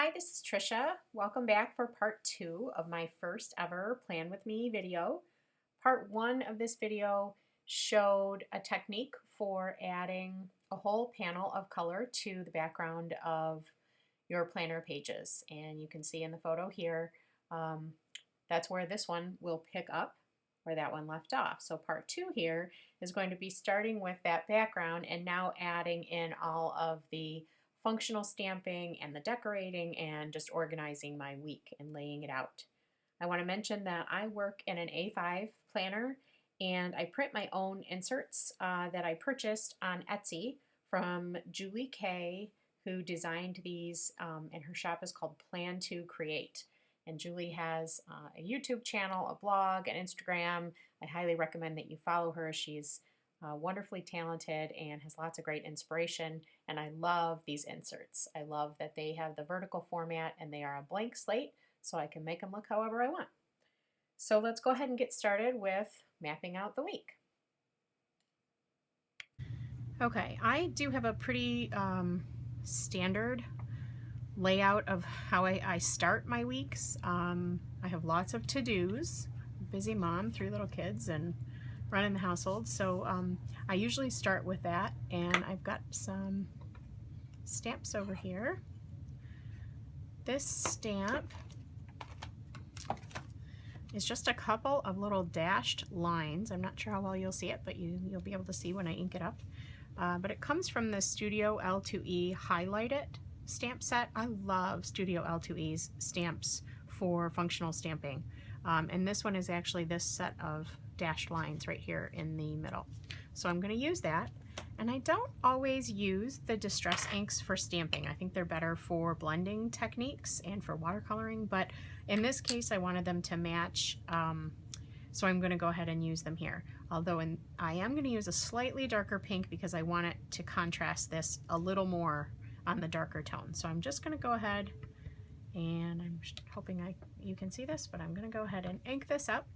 Hi, this is Trisha. Welcome back for part 2 of my first ever Plan With Me video. Part 1 of this video showed a technique for adding a whole panel of color to the background of your planner pages. And you can see in the photo here, that's where this one will pick up where that one left off. So part 2 here is going to be starting with that background and now adding in all of the functional stamping and the decorating and just organizing my week and laying it out. I want to mention that I work in an A5 planner and I print my own inserts that I purchased on Etsy from Julie Kay, who designed these, and her shop is called Plan to Create. And Julie has a YouTube channel, a blog, an Instagram. I highly recommend that you follow her. She's wonderfully talented and has lots of great inspiration. And I love these inserts. I love that they have the vertical format and they are a blank slate, so I can make them look however I want. So let's go ahead and get started with mapping out the week. Okay, I do have a pretty standard layout of how I start my weeks. I have lots of to-dos, busy mom, 3 little kids, and running the household. So I usually start with that, and I've got some stamps over here. This stamp is just a couple of little dashed lines. I'm not sure how well you'll see it, but you'll be able to see when I ink it up. But it comes from the Studio L2E Highlight It stamp set. I love Studio L2E's stamps for functional stamping. And this one is actually this set of dashed lines right here in the middle. So I'm going to use that. And I don't always use the distress inks for stamping. I think they're better for blending techniques and for watercoloring, but in this case I wanted them to match, so I'm going to go ahead and use them here. Although I am going to use a slightly darker pink because I want it to contrast this a little more on the darker tone. So I'm just going to go ahead, and I'm hoping you can see this, but I'm going to go ahead and ink this up.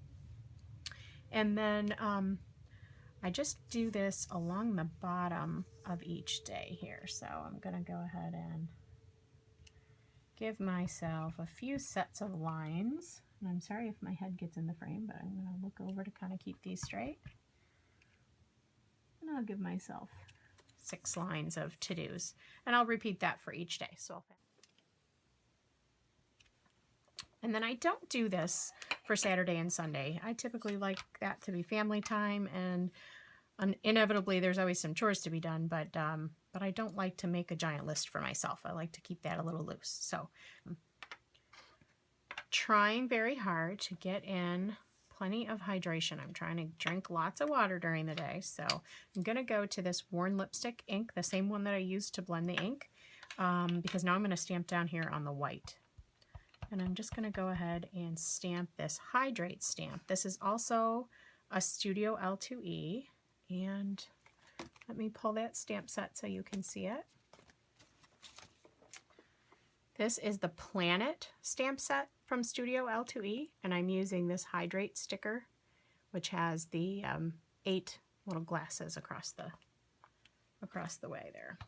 And then I just do this along the bottom of each day here. So I'm going to go ahead and give myself a few sets of lines. And I'm sorry if my head gets in the frame, but I'm going to look over to kind of keep these straight. And I'll give myself 6 lines of to-dos. And I'll repeat that for each day. And then I don't do this for Saturday and Sunday. I typically like that to be family time, and inevitably there's always some chores to be done, but I don't like to make a giant list for myself. I like to keep that a little loose. So trying very hard to get in plenty of hydration. I'm trying to drink lots of water during the day. So I'm going to go to this Worn Lipstick ink, the same one that I used to blend the ink, because now I'm going to stamp down here on the white. And I'm just going to go ahead and stamp this Hydrate stamp. This is also a Studio L2E. And let me pull that stamp set so you can see it. This is the Planet stamp set from Studio L2E. And I'm using this Hydrate sticker, which has the 8 little glasses across the way there.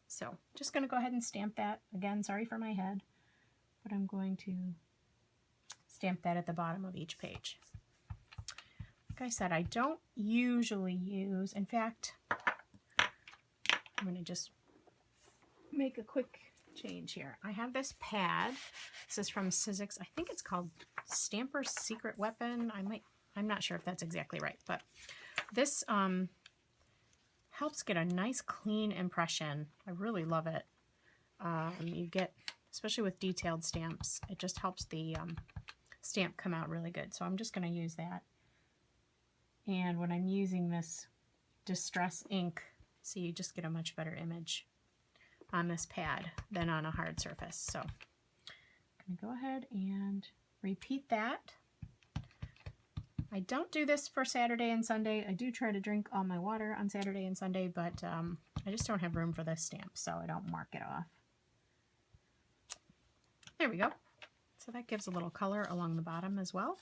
So just going to go ahead and stamp that. Again, sorry for my head, but I'm going to stamp that at the bottom of each page. Like I said, I don't usually use, in fact, I'm going to just make a quick change here. I have this pad. This is from Sizzix. I think it's called Stamper's Secret Weapon. I'm not sure if that's exactly right, but this helps get a nice clean impression. I really love it. You get, especially with detailed stamps, it just helps the stamp come out really good. So I'm just going to use that. And when I'm using this distress ink, so you just get a much better image on this pad than on a hard surface. So I'm going to go ahead and repeat that. I don't do this for Saturday and Sunday. I do try to drink all my water on Saturday and Sunday, but I just don't have room for this stamp, so I don't mark it off. There we go. So that gives a little color along the bottom as well.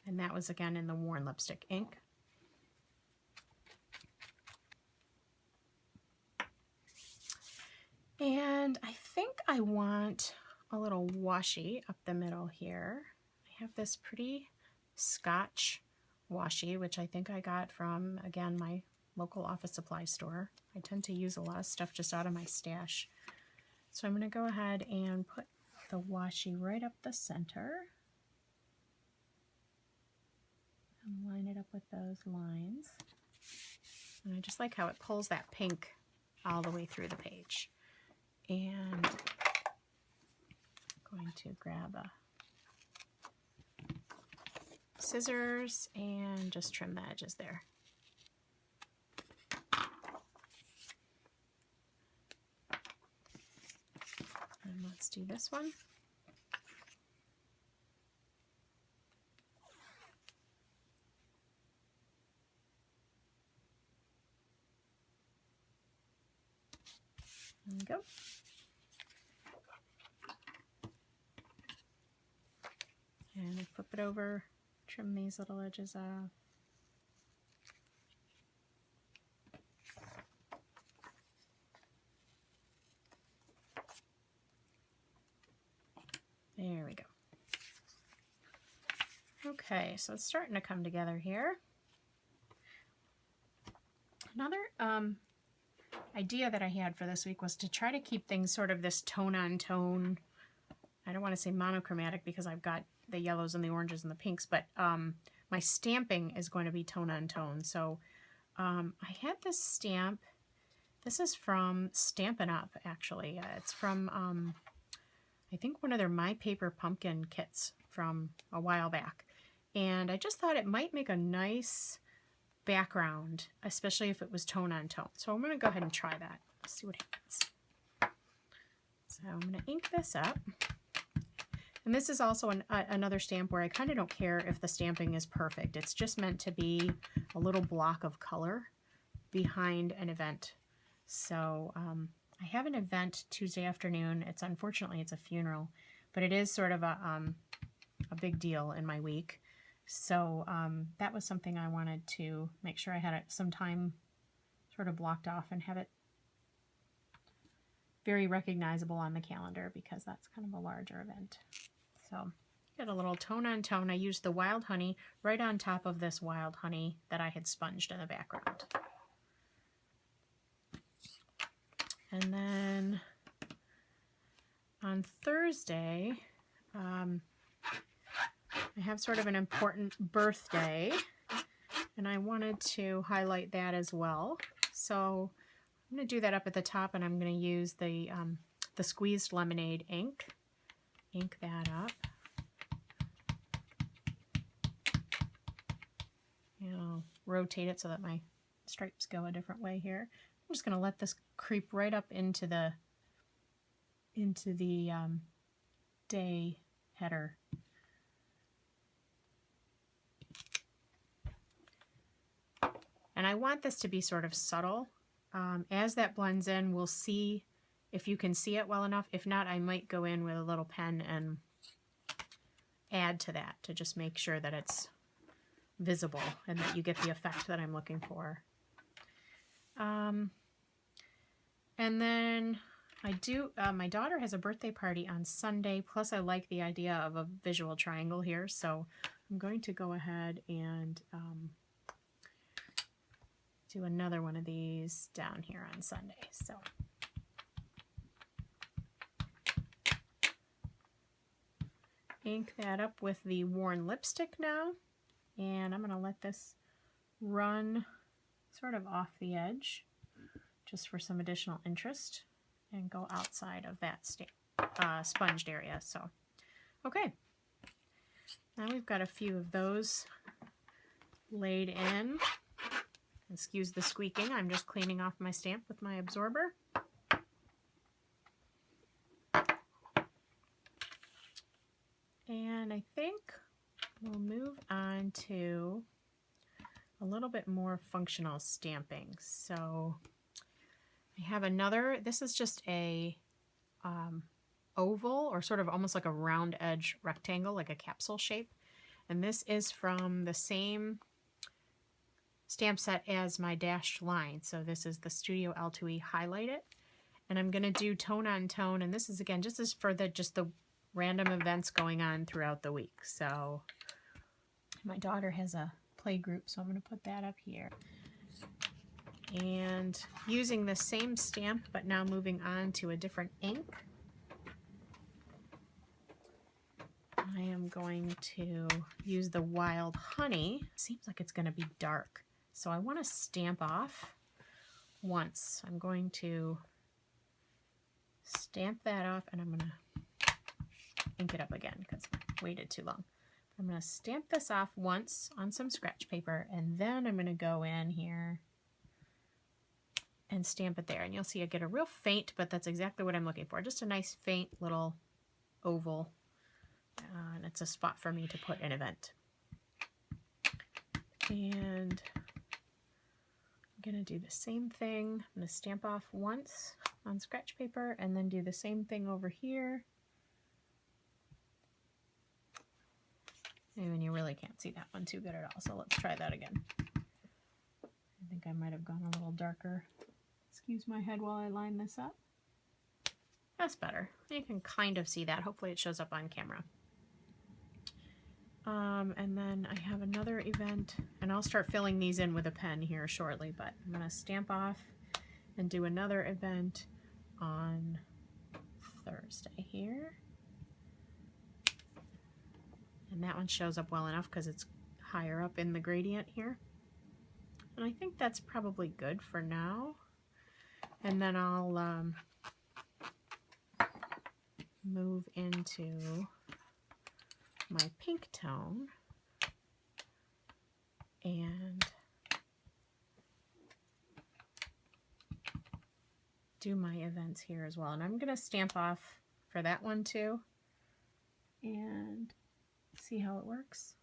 And that was again in the Worn Lipstick ink. And I think I want a little washi up the middle here. I have this pretty Scotch washi, which I think I got from, again, my local office supply store. I tend to use a lot of stuff just out of my stash. So I'm going to go ahead and put the washi right up the center and line it up with those lines. And I just like how it pulls that pink all the way through the page. And I'm going to grab a scissors and just trim the edges there. And let's do this one. There we go. And I flip it over, trim these little edges off. There we go. Okay, so it's starting to come together here. Another idea that I had for this week was to try to keep things sort of this tone-on-tone. I don't want to say monochromatic because I've got the yellows and the oranges and the pinks, but my stamping is going to be tone-on-tone. So I had this stamp. This is from Stampin' Up, actually. It's from, I think, one of their My Paper Pumpkin kits from a while back. And I just thought it might make a nice background, especially if it was tone-on-tone. So I'm going to go ahead and try that. Let's see what happens. So I'm going to ink this up. And this is also another stamp where I kind of don't care if the stamping is perfect. It's just meant to be a little block of color behind an event. So I have an event Tuesday afternoon. Unfortunately, it's a funeral, but it is sort of a big deal in my week. So that was something I wanted to make sure I had some time sort of blocked off and have it very recognizable on the calendar because that's kind of a larger event. So got a little tone-on-tone. I used the wild honey right on top of this wild honey that I had sponged in the background. And then on Thursday, I have sort of an important birthday, and I wanted to highlight that as well. So I'm going to do that up at the top, and I'm going to use the squeezed lemonade ink. Ink that up. And I'll rotate it so that my stripes go a different way here. I'm just going to let this creep right up into the day header. And I want this to be sort of subtle. As that blends in, we'll see if you can see it well enough. If not, I might go in with a little pen and add to that to just make sure that it's visible and that you get the effect that I'm looking for. And then my daughter has a birthday party on Sunday, plus I like the idea of a visual triangle here, so I'm going to go ahead and do another one of these down here on Sunday. So ink that up with the worn lipstick now, and I'm going to let this run sort of off the edge just for some additional interest and go outside of that sponged area. So okay, now we've got a few of those laid in. Excuse the squeaking, I'm just cleaning off my stamp with my absorber. And I think we'll move on to a little bit more functional stamping. So I have another, this is just a oval or sort of almost like a round edge rectangle, like a capsule shape. And this is from the same stamp set as my dashed line. So this is the Studio L2E Highlight It. And I'm going to do tone on tone. And this is, again, just as for the random events going on throughout the week. So my daughter has a play group, so I'm going to put that up here. And using the same stamp, but now moving on to a different ink, I am going to use the Wild Honey. Seems like it's going to be dark, so I want to stamp off once. I'm going to stamp that off, and I'm going to ink it up again because I waited too long. I'm going to stamp this off once on some scratch paper, and then I'm going to go in here and stamp it there. And you'll see I get a real faint, but that's exactly what I'm looking for. Just a nice faint little oval. And it's a spot for me to put an event. And I'm going to do the same thing. I'm going to stamp off once on scratch paper and then do the same thing over here. And you really can't see that one too good at all, so let's try that again. I think I might have gone a little darker. Excuse my head while I line this up. That's better. You can kind of see that. Hopefully it shows up on camera. And then I have another event, and I'll start filling these in with a pen here shortly, but I'm going to stamp off and do another event on Thursday here. And that one shows up well enough because it's higher up in the gradient here. And I think that's probably good for now. And then I'll move into my pink tone and do my events here as well. And I'm going to stamp off for that one too and see how it works.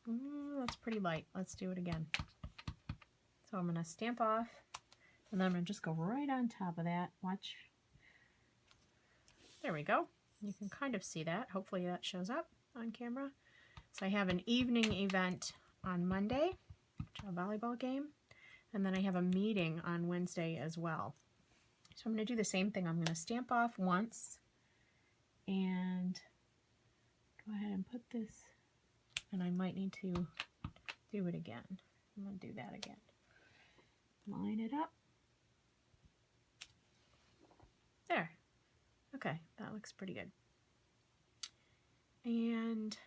That's pretty light. Let's do it again. So I'm going to stamp off, and then I'm going to just go right on top of that. Watch. There we go. You can kind of see that. Hopefully that shows up on camera. So I have an evening event on Monday, a volleyball game, and then I have a meeting on Wednesday as well. So I'm going to do the same thing. I'm going to stamp off once and go ahead and put this, and I might need to do it again. I'm going to do that again. Line it up. There. Okay, that looks pretty good. And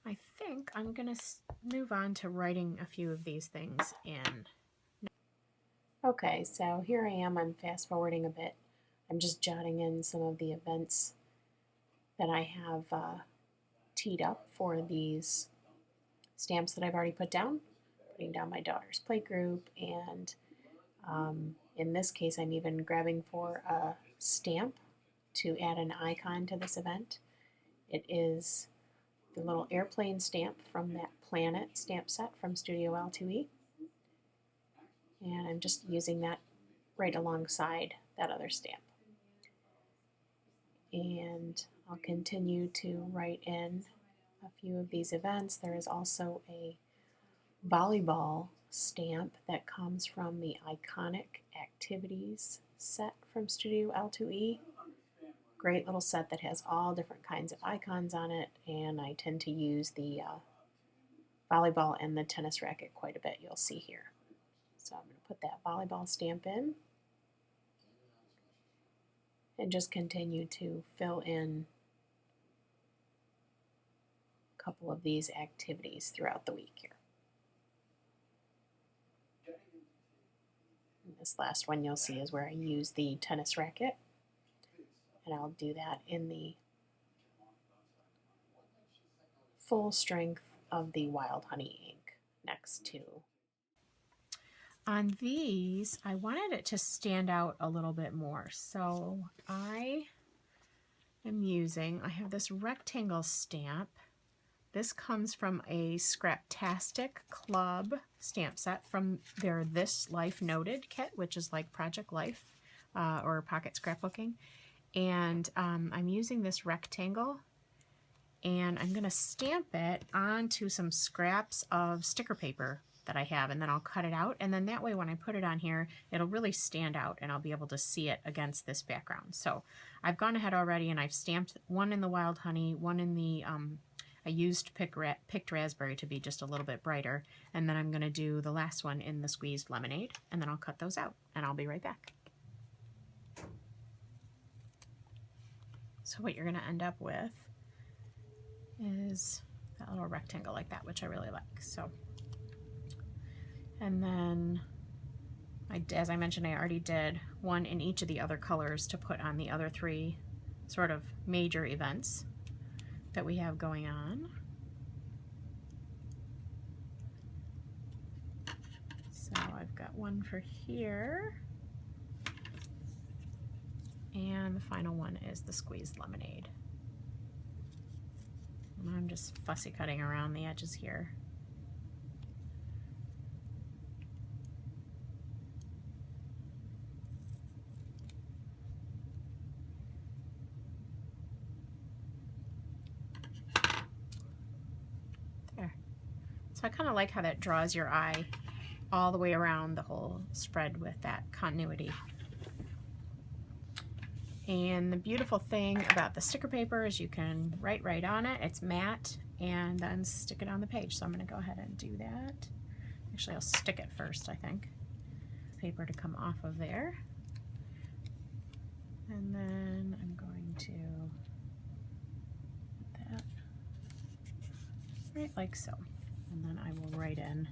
I think I'm going to move on to writing a few of these things in. Okay, so here I am. I'm fast forwarding a bit. I'm just jotting in some of the events that I have teed up for these stamps that I've already put down. Putting down my daughter's play group, and in this case I'm even grabbing for a stamp to add an icon to this event. It is the little airplane stamp from that planet stamp set from Studio L2E, and I'm just using that right alongside that other stamp. And I'll continue to write in a few of these events. There is also a volleyball stamp that comes from the Iconic Activities set from Studio L2E. Great little set that has all different kinds of icons on it, and I tend to use the volleyball and the tennis racket quite a bit, you'll see here. So I'm going to put that volleyball stamp in and just continue to fill in a couple of these activities throughout the week here. And this last one you'll see is where I use the tennis racket, and I'll do that in the full strength of the Wild Honey ink next to. On these, I wanted it to stand out a little bit more, so I have this rectangle stamp. This comes from a Scraptastic Club stamp set from their This Life Noted kit, which is like Project Life or Pocket Scrapbooking. And I'm using this rectangle, and I'm going to stamp it onto some scraps of sticker paper that I have, and then I'll cut it out, and then that way when I put it on here, it'll really stand out and I'll be able to see it against this background. So I've gone ahead already and I've stamped one in the wild honey, one in the, I used picked raspberry to be just a little bit brighter, and then I'm going to do the last one in the squeezed lemonade, and then I'll cut those out, and I'll be right back. So what you're going to end up with is that little rectangle like that, which I really like. So, and then as I mentioned, I already did one in each of the other colors to put on the other 3 sort of major events that we have going on. So I've got one for here, and the final one is the squeezed lemonade. And I'm just fussy cutting around the edges here. There. So I kind of like how that draws your eye all the way around the whole spread with that continuity. And the beautiful thing about the sticker paper is you can write right on it. It's matte, and then stick it on the page. So I'm going to go ahead and do that. Actually, I'll stick it first, I think. Paper to come off of there. And then I'm going to put that right like so. And then I will write in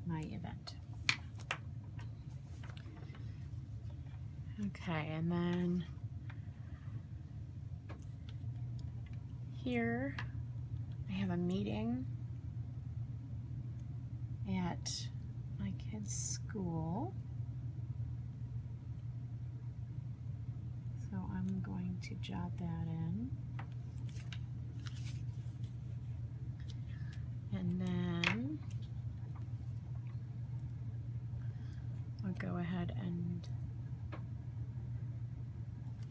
my event. Okay, and then here I have a meeting at my kid's school. So I'm going to jot that in. And then I'll go ahead and,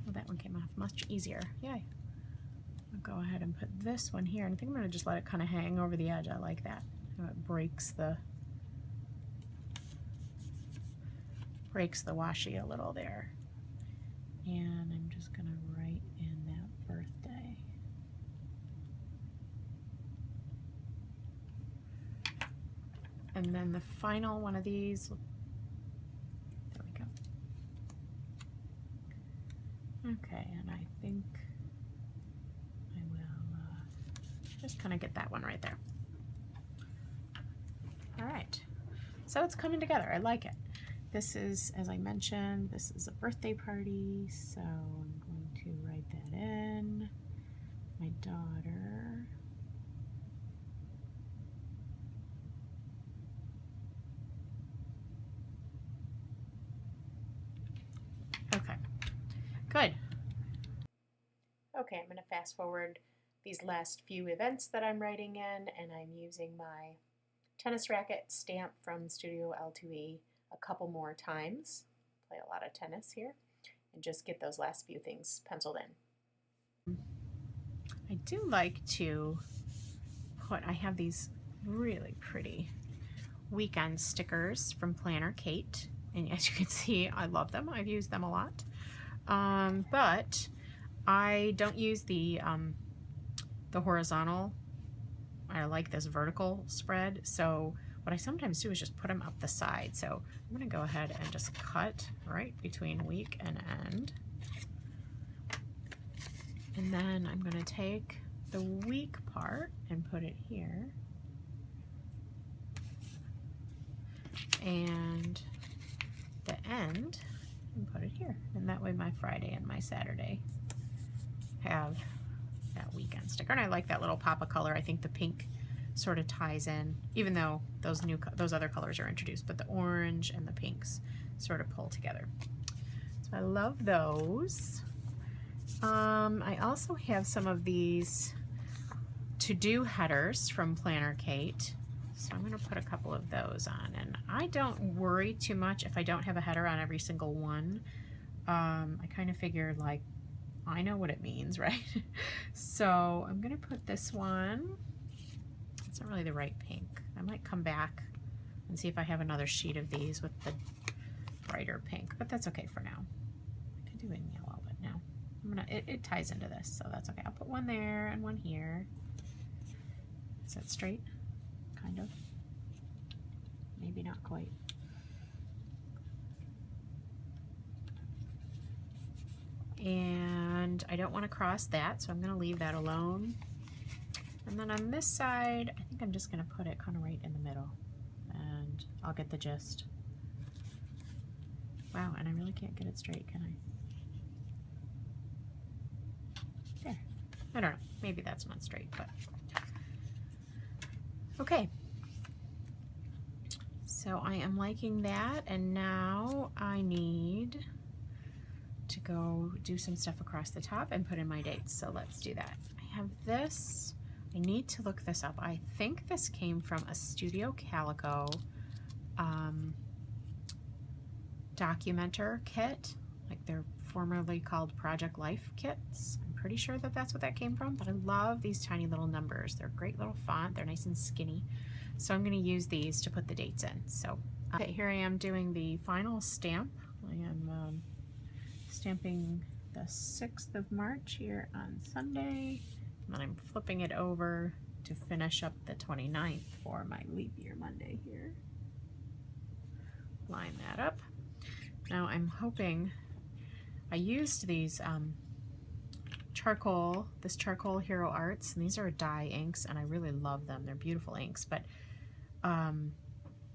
well, that one came off much easier. Yay. I'll go ahead and put this one here, and I think I'm going to just let it kind of hang over the edge. I like that. It breaks the washi a little there. And I'm just going to write in that birthday. And then the final one of these, there we go. Okay, and I think I will just kind of get that one right there. All right, so it's coming together. I like it. This is, as I mentioned, this is a birthday party, so I'm going to write that in. My daughter. Okay, good. Okay, I'm going to fast forward these last few events that I'm writing in, and I'm using my tennis racket stamp from Studio L2E a couple more times. Play a lot of tennis here, and just get those last few things penciled in. I do like to put, I have these really pretty weekend stickers from Planner Kate, and as you can see, I love them. I've used them a lot, but I don't use the horizontal. I like this vertical spread, so what I sometimes do is just put them up the side. So I'm going to go ahead and just cut right between week and end. And then I'm going to take the week part and put it here. And the end, and put it here. And that way my Friday and my Saturday have that weekend sticker. And I like that little pop of color. I think the pink sort of ties in, even though those other colors are introduced, but the orange and the pinks sort of pull together. So I love those. I also have some of these to-do headers from Planner Kate, so I'm going to put a couple of those on, and I don't worry too much if I don't have a header on every single one. I kind of figure, like, I know what it means, right? So I'm gonna put this one. It's not really the right pink. I might come back and see if I have another sheet of these with the brighter pink, but that's okay for now. I could do it in yellow, but no. It ties into this, so that's okay. I'll put one there and one here. Is that straight? Kind of. Maybe not quite. And I don't want to cross that, so I'm going to leave that alone. And then on this side, I think I'm just going to put it kind of right in the middle, and I'll get the gist. Wow, and I really can't get it straight, can I? There. I don't know. Maybe that's not straight, but okay. So I am liking that, and now I need to go do some stuff across the top and put in my dates. So let's do that. I have this. I need to look this up. I think this came from a Studio Calico documenter kit. Like they're formerly called Project Life kits. I'm pretty sure that that's what that came from, but I love these tiny little numbers. They're a great little font. They're nice and skinny. So I'm going to use these to put the dates in. So okay, here I am doing the final stamp. I am stamping the 6th of March here on Sunday, and then I'm flipping it over to finish up the 29th for my leap year Monday here. Line that up. Now I'm hoping, I used these this charcoal Hero Arts, and these are dye inks, and I really love them. They're beautiful inks, but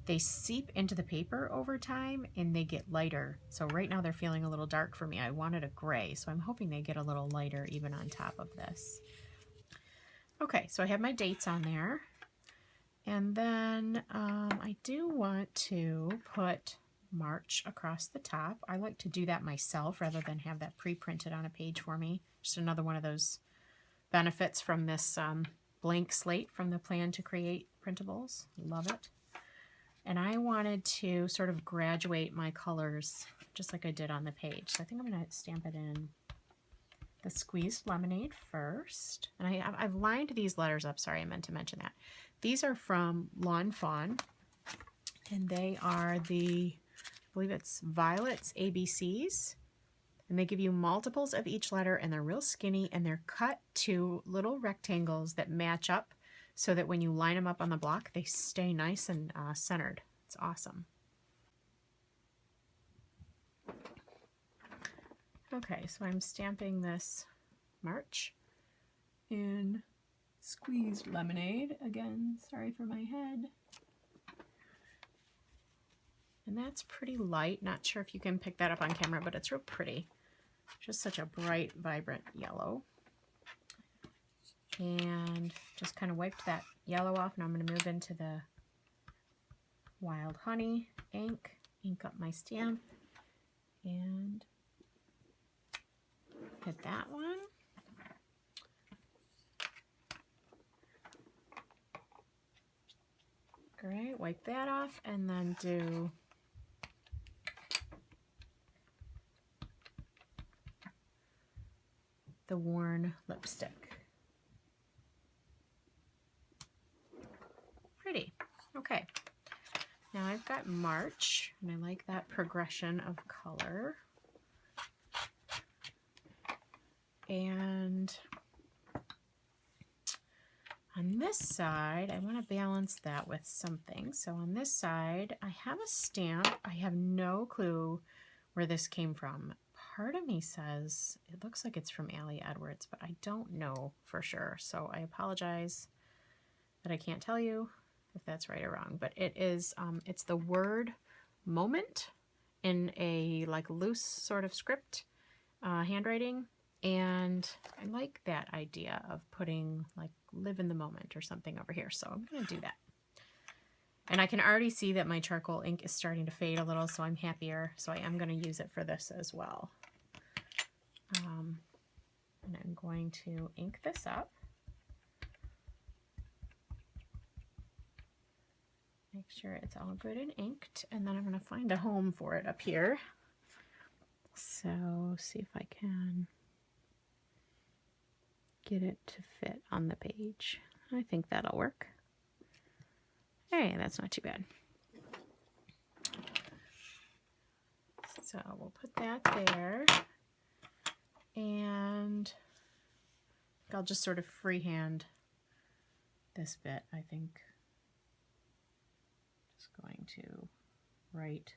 they seep into the paper over time and they get lighter. So right now they're feeling a little dark for me. I wanted a gray, so I'm hoping they get a little lighter even on top of this. Okay, so I have my dates on there. And then I do want to put March across the top. I like to do that myself rather than have that pre-printed on a page for me. Just another one of those benefits from this blank slate from the Plan to Create printables. Love it. And I wanted to sort of graduate my colors just like I did on the page. So I think I'm going to stamp it in the Squeezed Lemonade first. And I've lined these letters up. Sorry, I meant to mention that. These are from Lawn Fawn, and they are the, I believe it's Violet's ABCs. And they give you multiples of each letter, and they're real skinny, and they're cut to little rectangles that match up so that when you line them up on the block, they stay nice and centered. It's awesome. Okay, so I'm stamping this March in Squeezed Lemonade. Again, sorry for my head. And that's pretty light. Not sure if you can pick that up on camera, but it's real pretty. Just such a bright, vibrant yellow. And just kind of wiped that yellow off. Now I'm going to move into the Wild Honey ink up my stamp, and hit that one. Great, wipe that off, and then do the worn lipstick. Pretty. Okay. Now I've got March, and I like that progression of color. And on this side, I want to balance that with something. So on this side, I have a stamp. I have no clue where this came from. Part of me says it looks like it's from Allie Edwards, but I don't know for sure. So I apologize that I can't tell you if that's right or wrong. But it is, it's the word moment in a like loose sort of script handwriting. And I like that idea of putting like live in the moment or something over here. So I'm going to do that. And I can already see that my charcoal ink is starting to fade a little, so I'm happier. So I am going to use it for this as well. And I'm going to ink this up. Make sure it's all good and inked. And then I'm going to find a home for it up here. So see if I can get it to fit on the page. I think that'll work. Hey, that's not too bad. So we'll put that there, and I'll just sort of freehand this bit, I think. Just going to write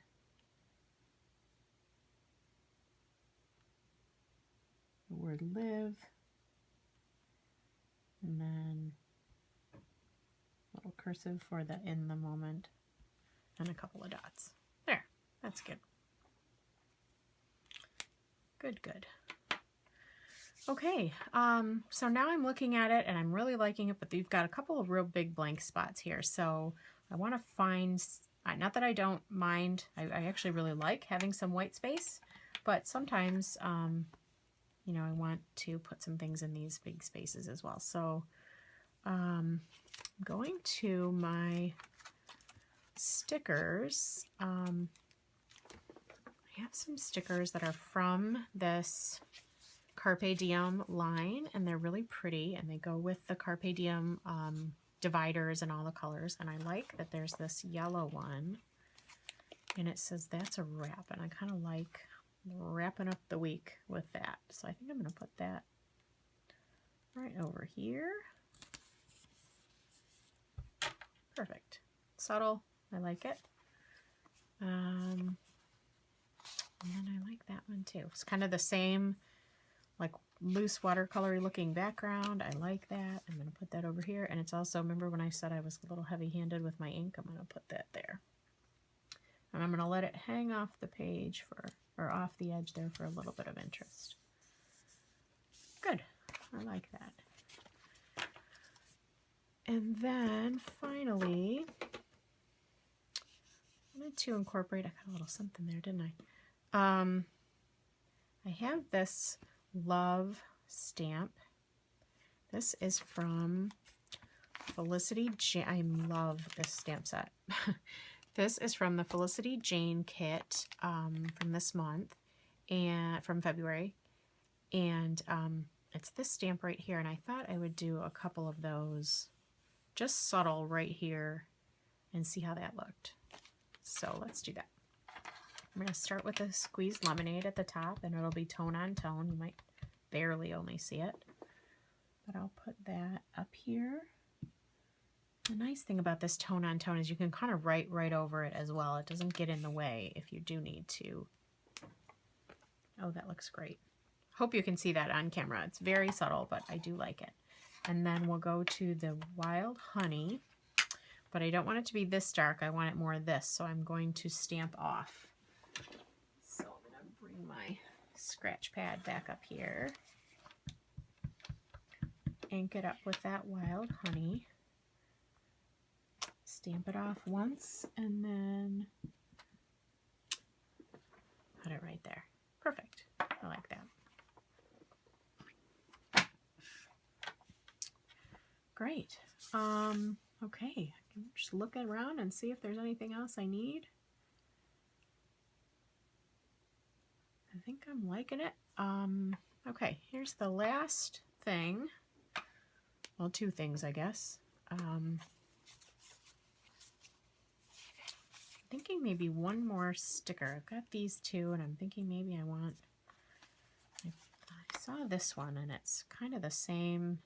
the word live, and then a little cursive for the in the moment, and a couple of dots. There, that's good. Good, good. Okay, so now I'm looking at it and I'm really liking it, but you've got a couple of real big blank spots here. So I want to find, not that I don't mind, I actually really like having some white space, but sometimes, you know, I want to put some things in these big spaces as well. So I'm going to my stickers. I have some stickers that are from this Carpe Diem line, and they're really pretty, and they go with the Carpe Diem dividers and all the colors. And I like that there's this yellow one, and it says that's a wrap, and I kind of like wrapping up the week with that. So I think I'm going to put that right over here. Perfect. Subtle. I like it. And then I like that one too. It's kind of the same, like loose watercolory looking background. I like that. I'm going to put that over here. And it's also, remember when I said I was a little heavy handed with my ink, I'm going to put that there. And I'm going to let it hang off the page or off the edge there for a little bit of interest. Good. I like that. And then finally, I wanted to incorporate, I got a little something there, didn't I? I have this love stamp. This is from Felicity Jane. I love this stamp set. This is from the Felicity Jane kit from this month, and from February. And it's this stamp right here. And I thought I would do a couple of those just subtle right here and see how that looked. So let's do that. I'm going to start with a squeezed lemonade at the top, and it'll be tone on tone. You might barely only see it, but I'll put that up here. The nice thing about this tone on tone is you can kind of write right over it as well. It doesn't get in the way if you do need to. Oh, that looks great. Hope you can see that on camera. It's very subtle, but I do like it. And then we'll go to the Wild Honey, but I don't want it to be this dark. I want it more this, so I'm going to stamp off. So I'm going to bring my scratch pad back up here. Ink it up with that Wild Honey. Stamp it off once, and then put it right there. Perfect. I like that. Great. Okay, I can just look around and see if there's anything else I need. I think I'm liking it. Okay, here's the last thing. Well, two things, I guess. Thinking maybe one more sticker. I've got these two, and I'm thinking maybe I want, I saw this one, and it's kind of the same,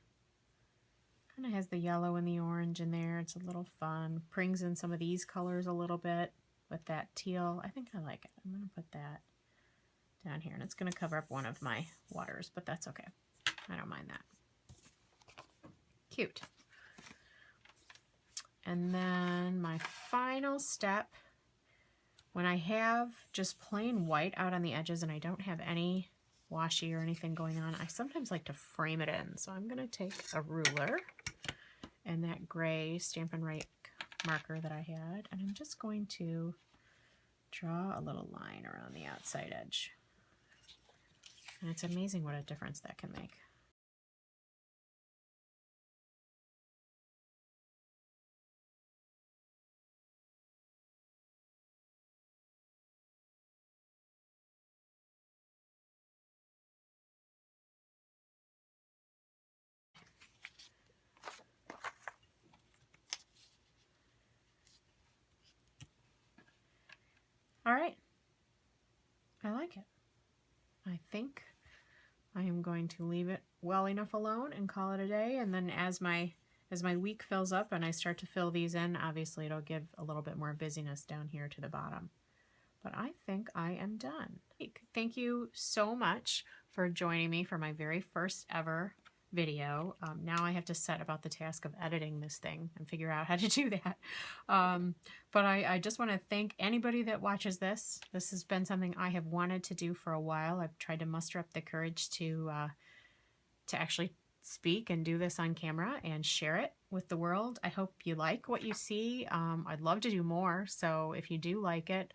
kind of has the yellow and the orange in there. It's a little fun. Brings in some of these colors a little bit with that teal. I think I like it. I'm going to put that down here, and it's going to cover up one of my waters, but that's okay. I don't mind that. Cute. And then my final step, when I have just plain white out on the edges and I don't have any washi or anything going on, I sometimes like to frame it in. So I'm going to take a ruler and that gray Stampin' Right marker that I had, and I'm just going to draw a little line around the outside edge. And it's amazing what a difference that can make. All right. I like it. I think I am going to leave it well enough alone and call it a day. And then as my week fills up and I start to fill these in, obviously it'll give a little bit more busyness down here to the bottom. But I think I am done. Thank you so much for joining me for my very first ever video. Now I have to set about the task of editing this thing and figure out how to do that. But I just want to thank anybody that watches this. This has been something I have wanted to do for a while. I've tried to muster up the courage to actually speak and do this on camera and share it with the world. I hope you like what you see. I'd love to do more. So if you do like it,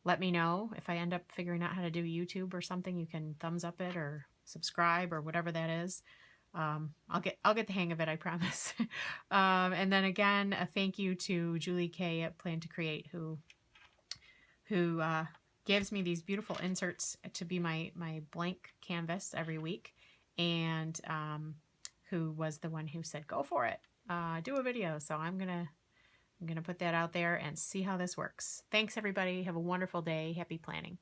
let me know. If I end up figuring out how to do YouTube or something, you can thumbs up it or subscribe or whatever that is. I'll get the hang of it, I promise. And then again, a thank you to Julie K at Plan to Create, who gives me these beautiful inserts to be my blank canvas every week, and who was the one who said, go for it, do a video. So I'm gonna put that out there and see how this works. Thanks everybody. Have a wonderful day. Happy planning.